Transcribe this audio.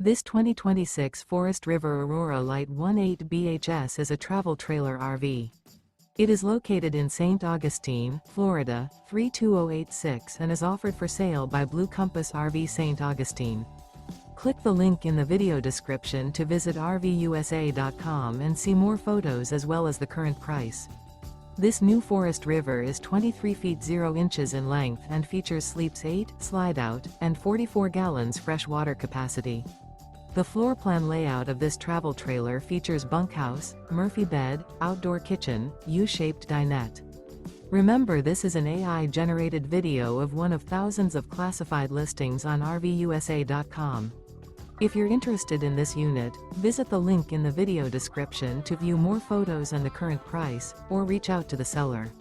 This 2026 Forest River Aurora Light 18 BHS is a travel trailer RV. It is located in St. Augustine, Florida, 32086 and is offered for sale by Blue Compass RV St. Augustine. Click the link in the video description to visit RVUSA.com and see more photos as well as the current price. This new Forest River is 23 feet 0 inches in length and features sleeps 8, Slideout, and 44 gallons fresh water capacity. The floor plan layout of this travel trailer features bunkhouse, Murphy bed, outdoor kitchen, U-shaped dinette. Remember, this is an AI-generated video of one of thousands of classified listings on RVUSA.com. If you're interested in this unit, visit the link in the video description to view more photos and the current price, or reach out to the seller.